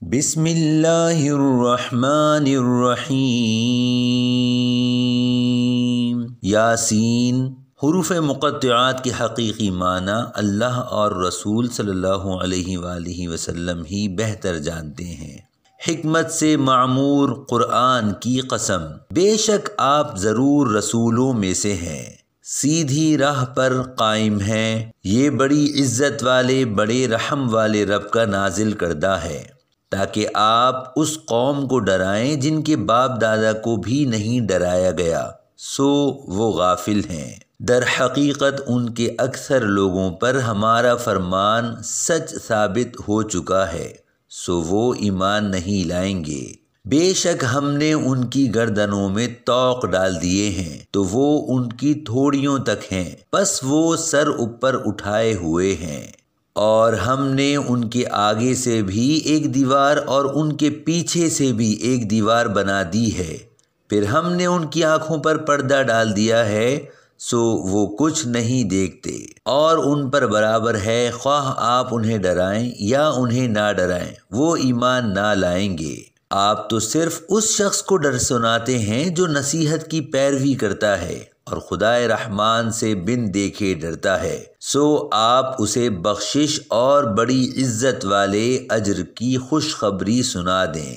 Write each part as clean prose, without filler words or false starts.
بسم اللہ الرحمن الرحیم۔ یاسین۔ حروف مقطعات کے حقیقی معنی اللہ اور رسول صلی اللہ علیہ وآلہ وسلم ہی بہتر جانتے ہیں۔ حکمت سے معمور قرآن کی قسم، بے شک آپ ضرور رسولوں میں سے ہیں، سیدھی راہ پر قائم ہیں۔ یہ بڑی عزت والے بڑے رحم والے رب کا نازل کردہ ہے، تاکہ آپ اس قوم کو ڈرائیں جن کے باپ دادا کو بھی نہیں ڈرایا گیا، سو وہ غافل ہیں۔ در حقیقت ان کے اکثر لوگوں پر ہمارا فرمان سچ ثابت ہو چکا ہے، سو وہ ایمان نہیں لائیں گے۔ بے شک ہم نے ان کی گردنوں میں طوق ڈال دیے ہیں تو وہ ان کی تھوڑیوں تک ہیں، بس وہ سر اوپر اٹھائے ہوئے ہیں۔ اور ہم نے ان کے آگے سے بھی ایک دیوار اور ان کے پیچھے سے بھی ایک دیوار بنا دی ہے، پھر ہم نے ان کی آنکھوں پر پردہ ڈال دیا ہے، سو وہ کچھ نہیں دیکھتے، اور ان پر برابر ہے خواہ آپ انہیں ڈرائیں یا انہیں نہ ڈرائیں، وہ ایمان نہ لائیں گے۔ آپ تو صرف اس شخص کو ڈر سناتے ہیں جو نصیحت کی پیروی کرتا ہے اور خدائے رحمان سے بن دیکھے ڈرتا ہے، سو آپ اسے بخشش اور بڑی عزت والے اجر کی خوشخبری سنا دیں۔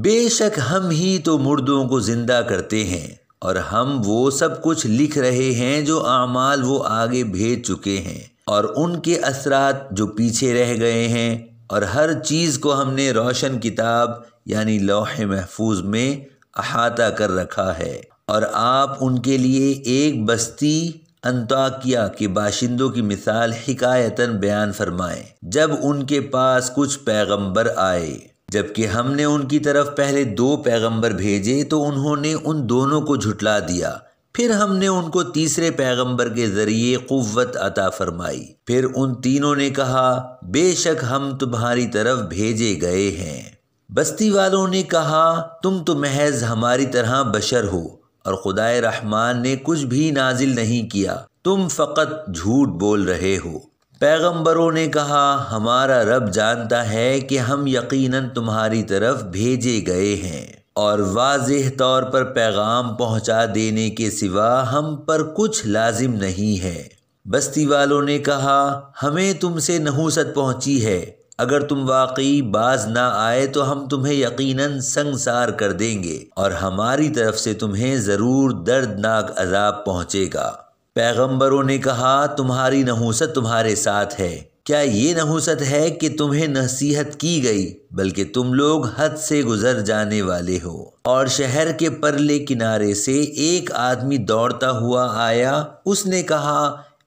بے شک ہم ہی تو مردوں کو زندہ کرتے ہیں، اور ہم وہ سب کچھ لکھ رہے ہیں جو اعمال وہ آگے بھیج چکے ہیں، اور ان کے اثرات جو پیچھے رہ گئے ہیں، اور ہر چیز کو ہم نے روشن کتاب یعنی لوح محفوظ میں احاطہ کر رکھا ہے۔ اور آپ ان کے لیے ایک بستی انطاکیہ کے باشندوں کی مثال حکایتاً بیان فرمائیں، جب ان کے پاس کچھ پیغمبر آئے، جبکہ ہم نے ان کی طرف پہلے 2 پیغمبر بھیجے تو انہوں نے ان دونوں کو جھٹلا دیا، پھر ہم نے ان کو تیسرے پیغمبر کے ذریعے قوت عطا فرمائی، پھر ان تینوں نے کہا بے شک ہم تمہاری طرف بھیجے گئے ہیں۔ بستی والوں نے کہا تم تو محض ہماری طرح بشر ہو، اور خدائے رحمان نے کچھ بھی نازل نہیں کیا، تم فقط جھوٹ بول رہے ہو۔ پیغمبروں نے کہا ہمارا رب جانتا ہے کہ ہم یقیناً تمہاری طرف بھیجے گئے ہیں، اور واضح طور پر پیغام پہنچا دینے کے سوا ہم پر کچھ لازم نہیں ہے۔ بستی والوں نے کہا ہمیں تم سے نحوست پہنچی ہے، اگر تم واقعی باز نہ آئے تو ہم تمہیں یقیناً سنگسار کر دیں گے، اور ہماری طرف سے تمہیں ضرور دردناک عذاب پہنچے گا۔ پیغمبروں نے کہا تمہاری نحوست تمہارے ساتھ ہے، کیا یہ نحوست ہے کہ تمہیں نصیحت کی گئی، بلکہ تم لوگ حد سے گزر جانے والے ہو۔ اور شہر کے پرلے کنارے سے ایک آدمی دوڑتا ہوا آیا، اس نے کہا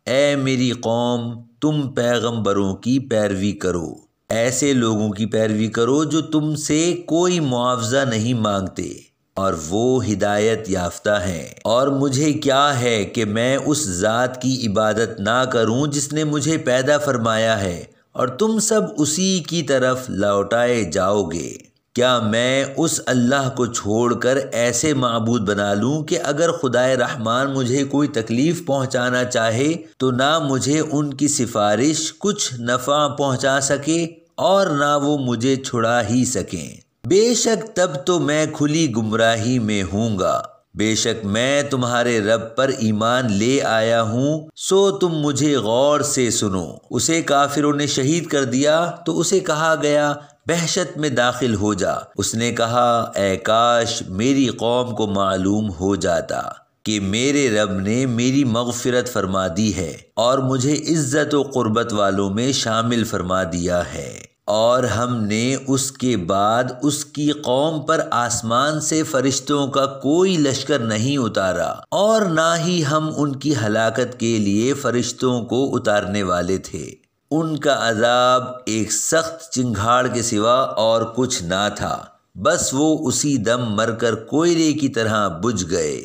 اے میری قوم، تم پیغمبروں کی پیروی کرو، ایسے لوگوں کی پیروی کرو جو تم سے کوئی معاوضہ نہیں مانگتے اور وہ ہدایت یافتہ ہیں، اور مجھے کیا ہے کہ میں اس ذات کی عبادت نہ کروں جس نے مجھے پیدا فرمایا ہے، اور تم سب اسی کی طرف لوٹائے جاؤ گے۔ کیا میں اس اللہ کو چھوڑ کر ایسے معبود بنا لوں کہ اگر خدائے رحمان مجھے کوئی تکلیف پہنچانا چاہے تو نہ مجھے ان کی سفارش کچھ نفع پہنچا سکے اور نہ وہ مجھے چھڑا ہی سکیں؟ بے شک تب تو میں کھلی گمراہی میں ہوں گا۔ بے شک میں تمہارے رب پر ایمان لے آیا ہوں، سو تم مجھے غور سے سنو۔ اسے کافروں نے شہید کر دیا تو اسے کہا گیا بحشت میں داخل ہو جا۔ اس نے کہا اے کاش میری قوم کو معلوم ہو جاتا کہ میرے رب نے میری مغفرت فرما دی ہے اور مجھے عزت و قربت والوں میں شامل فرما دیا ہے۔ اور ہم نے اس کے بعد اس کی قوم پر آسمان سے فرشتوں کا کوئی لشکر نہیں اتارا، اور نہ ہی ہم ان کی ہلاکت کے لیے فرشتوں کو اتارنے والے تھے۔ ان کا عذاب ایک سخت چنگھاڑ کے سوا اور کچھ نہ تھا، بس وہ اسی دم مر کر کوئلے کی طرح بجھ گئے۔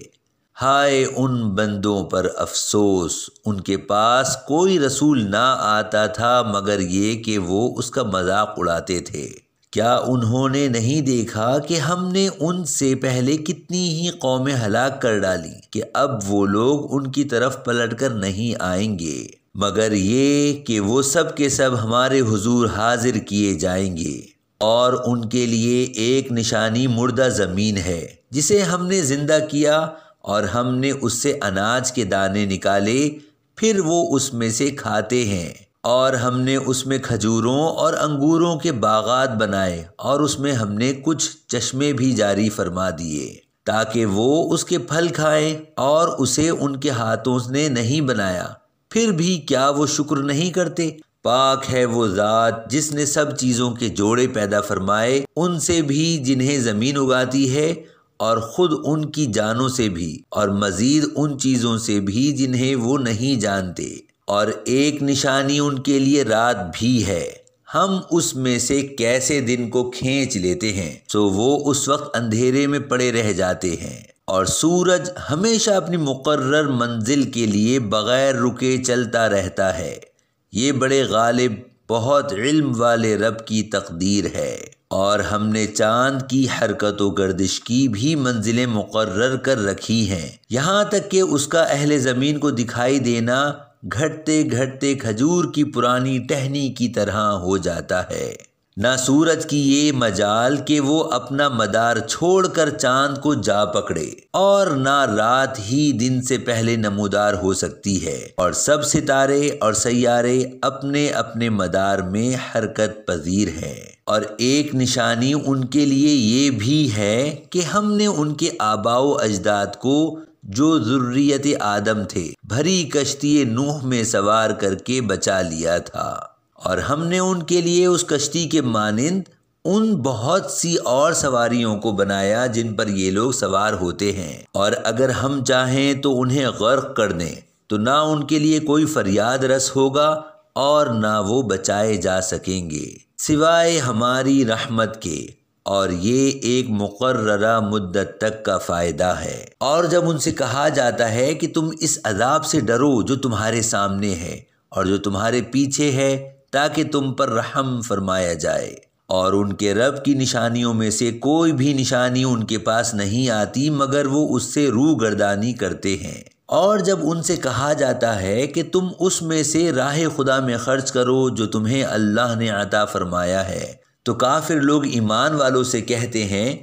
ہائے ان بندوں پر افسوس، ان کے پاس کوئی رسول نہ آتا تھا مگر یہ کہ وہ اس کا مذاق اڑاتے تھے۔ کیا انہوں نے نہیں دیکھا کہ ہم نے ان سے پہلے کتنی ہی قومیں ہلاک کر ڈالی کہ اب وہ لوگ ان کی طرف پلٹ کر نہیں آئیں گے، مگر یہ کہ وہ سب کے سب ہمارے حضور حاضر کیے جائیں گے۔ اور ان کے لیے ایک نشانی مردہ زمین ہے جسے ہم نے زندہ کیا اور ہم نے اس سے اناج کے دانے نکالے، پھر وہ اس میں سے کھاتے ہیں، اور ہم نے اس میں کھجوروں اور انگوروں کے باغات بنائے، اور اس میں ہم نے کچھ چشمے بھی جاری فرما دیے تاکہ وہ اس کے پھل کھائیں، اور اسے ان کے ہاتھوں نے نہیں بنایا، پھر بھی کیا وہ شکر نہیں کرتے؟ پاک ہے وہ ذات جس نے سب چیزوں کے جوڑے پیدا فرمائے، ان سے بھی جنہیں زمین اگاتی ہے اور خود ان کی جانوں سے بھی، اور مزید ان چیزوں سے بھی جنہیں وہ نہیں جانتے، اور ایک نشانی ان کے لیے رات بھی ہے، ہم اس میں سے کیسے دن کو کھینچ لیتے ہیں سو وہ اس وقت اندھیرے میں پڑے رہ جاتے ہیں، اور سورج ہمیشہ اپنی مقرر منزل کے لیے بغیر رکے چلتا رہتا ہے۔ یہ بڑے غالب، بہت علم والے رب کی تقدیر ہے۔ اور ہم نے چاند کی حرکت و گردش کی بھی منزلیں مقرر کر رکھی ہیں، یہاں تک کہ اس کا اہل زمین کو دکھائی دینا گھٹتے گھٹتے کھجور کی پرانی ٹہنی کی طرح ہو جاتا ہے۔ نہ سورج کی یہ مجال کہ وہ اپنا مدار چھوڑ کر چاند کو جا پکڑے، اور نہ رات ہی دن سے پہلے نمودار ہو سکتی ہے، اور سب ستارے اور سیارے اپنے اپنے مدار میں حرکت پذیر ہیں۔ اور ایک نشانی ان کے لیے یہ بھی ہے کہ ہم نے ان کے آباء و اجداد کو جو ذریت آدم تھے بھری کشتی نوح میں سوار کر کے بچا لیا تھا، اور ہم نے ان کے لیے اس کشتی کے مانند ان بہت سی اور سواریوں کو بنایا جن پر یہ لوگ سوار ہوتے ہیں، اور اگر ہم چاہیں تو انہیں غرق کر دیں تو نہ ان کے لیے کوئی فریاد رس ہوگا اور نہ وہ بچائے جا سکیں گے سوائے ہماری رحمت کے، اور یہ ایک مقررہ مدت تک کا فائدہ ہے۔ اور جب ان سے کہا جاتا ہے کہ تم اس عذاب سے ڈرو جو تمہارے سامنے ہے اور جو تمہارے پیچھے ہے، تاکہ تم پر رحم فرمایا جائے، اور ان کے رب کی نشانیوں میں سے کوئی بھی نشانی ان کے پاس نہیں آتی مگر وہ اس سے روگردانی کرتے ہیں۔ اور جب ان سے کہا جاتا ہے کہ تم اس میں سے راہ خدا میں خرچ کرو جو تمہیں اللہ نے عطا فرمایا ہے، تو کافر لوگ ایمان والوں سے کہتے ہیں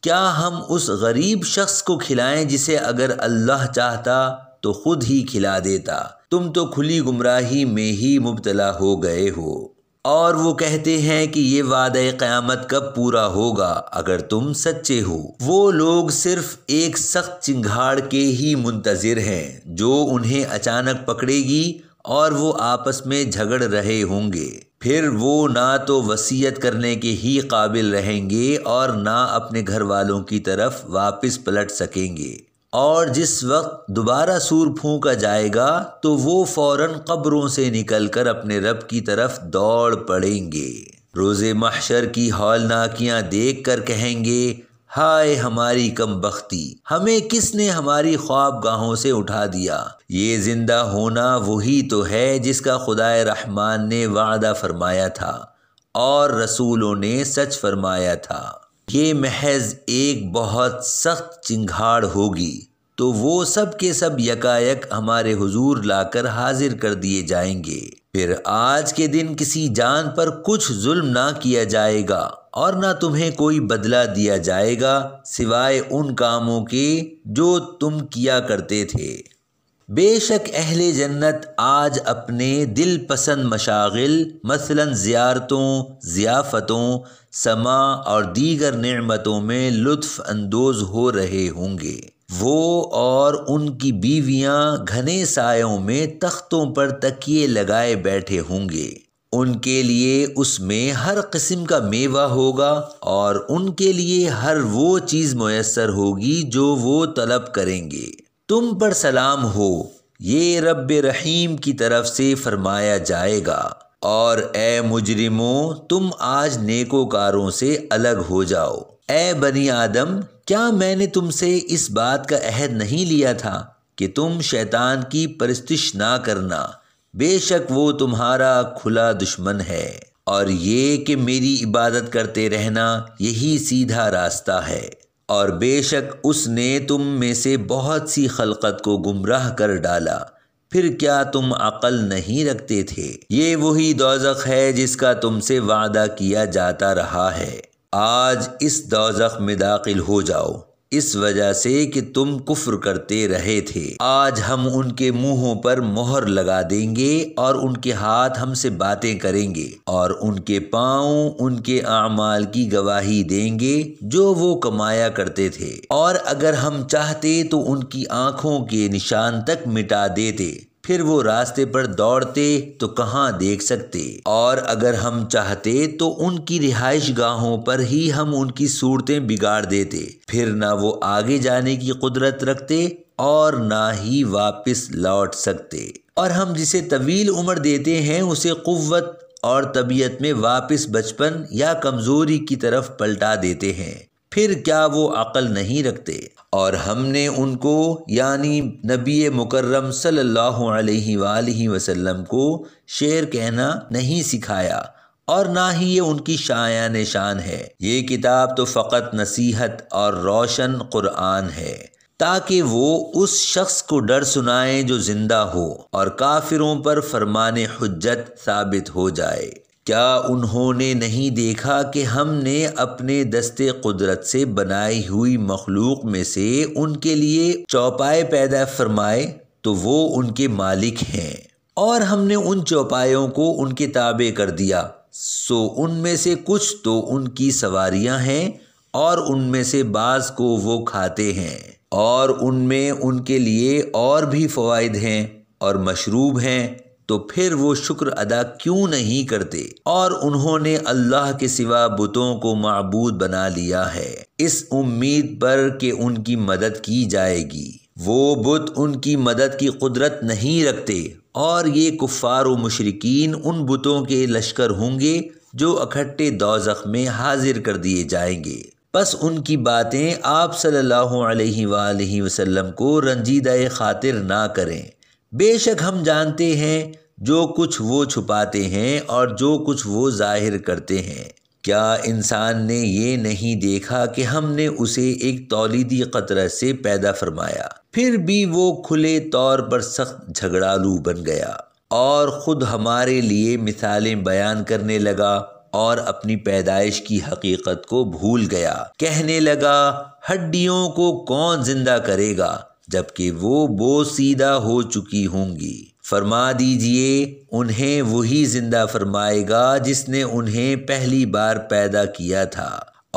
کیا ہم اس غریب شخص کو کھلائیں جسے اگر اللہ چاہتا تو خود ہی کھلا دیتا، تم تو کھلی گمراہی میں ہی مبتلا ہو گئے ہو۔ اور وہ کہتے ہیں کہ یہ وعدہ قیامت کب پورا ہوگا اگر تم سچے ہو؟ وہ لوگ صرف ایک سخت چنگھاڑ کے ہی منتظر ہیں جو انہیں اچانک پکڑے گی، اور وہ آپس میں جھگڑ رہے ہوں گے، پھر وہ نہ تو وصیت کرنے کے ہی قابل رہیں گے اور نہ اپنے گھر والوں کی طرف واپس پلٹ سکیں گے، اور جس وقت دوبارہ سور پھونکا جائے گا تو وہ فوراً قبروں سے نکل کر اپنے رب کی طرف دوڑ پڑیں گے۔ روز محشر کی ہولناکیاں دیکھ کر کہیں گے ہائے ہماری کم بختی، ہمیں کس نے ہماری خواب گاہوں سے اٹھا دیا۔ یہ زندہ ہونا وہی تو ہے جس کا خدائے رحمان نے وعدہ فرمایا تھا اور رسولوں نے سچ فرمایا تھا۔ یہ محض ایک بہت سخت چنگھاڑ ہوگی تو وہ سب کے سب یکایک ہمارے حضور لا کر حاضر کر دیے جائیں گے، پھر آج کے دن کسی جان پر کچھ ظلم نہ کیا جائے گا اور نہ تمہیں کوئی بدلہ دیا جائے گا سوائے ان کاموں کے جو تم کیا کرتے تھے۔ بے شک اہل جنت آج اپنے دل پسند مشاغل مثلاً زیارتوں، ضیافتوں، سماع اور دیگر نعمتوں میں لطف اندوز ہو رہے ہوں گے۔ وہ اور ان کی بیویاں گھنے سایوں میں تختوں پر تکیے لگائے بیٹھے ہوں گے، ان کے لیے اس میں ہر قسم کا میوہ ہوگا اور ان کے لیے ہر وہ چیز میسر ہوگی جو وہ طلب کریں گے۔ تم پر سلام ہو، یہ رب رحیم کی طرف سے فرمایا جائے گا، اور اے مجرموں تم آج نیکوکاروں سے الگ ہو جاؤ۔ اے بنی آدم، کیا میں نے تم سے اس بات کا عہد نہیں لیا تھا کہ تم شیطان کی پرستش نہ کرنا؟ بے شک وہ تمہارا کھلا دشمن ہے، اور یہ کہ میری عبادت کرتے رہنا یہی سیدھا راستہ ہے، اور بے شک اس نے تم میں سے بہت سی خلقت کو گمراہ کر ڈالا، پھر کیا تم عقل نہیں رکھتے تھے؟ یہ وہی دوزخ ہے جس کا تم سے وعدہ کیا جاتا رہا ہے۔ آج اس دوزخ میں داخل ہو جاؤ، اس وجہ سے کہ تم کفر کرتے رہے تھے۔ آج ہم ان کے منہوں پر مہر لگا دیں گے اور ان کے ہاتھ ہم سے باتیں کریں گے اور ان کے پاؤں ان کے اعمال کی گواہی دیں گے جو وہ کمایا کرتے تھے، اور اگر ہم چاہتے تو ان کی آنکھوں کے نشان تک مٹا دیتے، پھر وہ راستے پر دوڑتے تو کہاں دیکھ سکتے، اور اگر ہم چاہتے تو ان کی رہائش گاہوں پر ہی ہم ان کی صورتیں بگاڑ دیتے، پھر نہ وہ آگے جانے کی قدرت رکھتے اور نہ ہی واپس لوٹ سکتے۔ اور ہم جسے طویل عمر دیتے ہیں اسے قوت اور طبیعت میں واپس بچپن یا کمزوری کی طرف پلٹا دیتے ہیں، پھر کیا وہ عقل نہیں رکھتے؟ اور ہم نے ان کو یعنی نبی مکرم صلی اللہ علیہ وآلہ وسلم کو شعر کہنا نہیں سکھایا، اور نہ ہی یہ ان کی شایان شان ہے۔ یہ کتاب تو فقط نصیحت اور روشن قرآن ہے، تاکہ وہ اس شخص کو ڈر سنائیں جو زندہ ہو اور کافروں پر فرمان حجت ثابت ہو جائے۔ کیا انہوں نے نہیں دیکھا کہ ہم نے اپنے دستے قدرت سے بنائی ہوئی مخلوق میں سے ان کے لیے چوپائے پیدا فرمائے تو وہ ان کے مالک ہیں، اور ہم نے ان چوپایوں کو ان کے تابع کر دیا، سو ان میں سے کچھ تو ان کی سواریاں ہیں اور ان میں سے بعض کو وہ کھاتے ہیں، اور ان میں ان کے لیے اور بھی فوائد ہیں اور مشروب ہیں، تو پھر وہ شکر ادا کیوں نہیں کرتے؟ اور انہوں نے اللہ کے سوا بتوں کو معبود بنا لیا ہے، اس امید پر کہ ان کی مدد کی جائے گی۔ وہ بت ان کی مدد کی قدرت نہیں رکھتے، اور یہ کفار و مشرکین ان بتوں کے لشکر ہوں گے جو اکٹھے دوزخ میں حاضر کر دیے جائیں گے۔ پس ان کی باتیں آپ صلی اللہ علیہ وآلہ وسلم کو رنجیدہ خاطر نہ کریں، بے شک ہم جانتے ہیں جو کچھ وہ چھپاتے ہیں اور جو کچھ وہ ظاہر کرتے ہیں۔ کیا انسان نے یہ نہیں دیکھا کہ ہم نے اسے ایک تولیدی قطرہ سے پیدا فرمایا، پھر بھی وہ کھلے طور پر سخت جھگڑالو بن گیا اور خود ہمارے لیے مثالیں بیان کرنے لگا اور اپنی پیدائش کی حقیقت کو بھول گیا۔ کہنے لگا ہڈیوں کو کون زندہ کرے گا جبکہ وہ بوسیدہ ہو چکی ہوں گی؟ فرما دیجئے انہیں وہی زندہ فرمائے گا جس نے انہیں پہلی بار پیدا کیا تھا،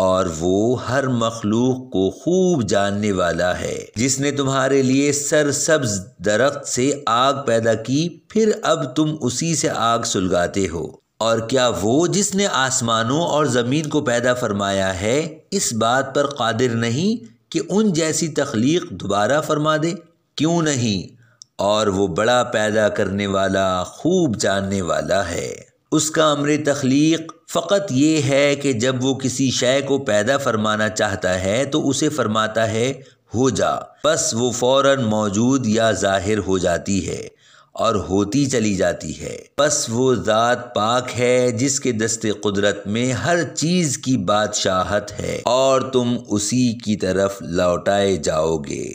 اور وہ ہر مخلوق کو خوب جاننے والا ہے۔ جس نے تمہارے لیے سرسبز درخت سے آگ پیدا کی، پھر اب تم اسی سے آگ سلگاتے ہو، اور کیا وہ جس نے آسمانوں اور زمین کو پیدا فرمایا ہے اس بات پر قادر نہیں کہ ان جیسی تخلیق دوبارہ فرما دے؟ کیوں نہیں؟ اور وہ بڑا پیدا کرنے والا خوب جاننے والا ہے۔ اس کا امر تخلیق فقط یہ ہے کہ جب وہ کسی شے کو پیدا فرمانا چاہتا ہے تو اسے فرماتا ہے ہو جا، بس وہ فوراً موجود یا ظاہر ہو جاتی ہے اور ہوتی چلی جاتی ہے۔ بس وہ ذات پاک ہے جس کے دست قدرت میں ہر چیز کی بادشاہت ہے، اور تم اسی کی طرف لوٹائے جاؤ گے۔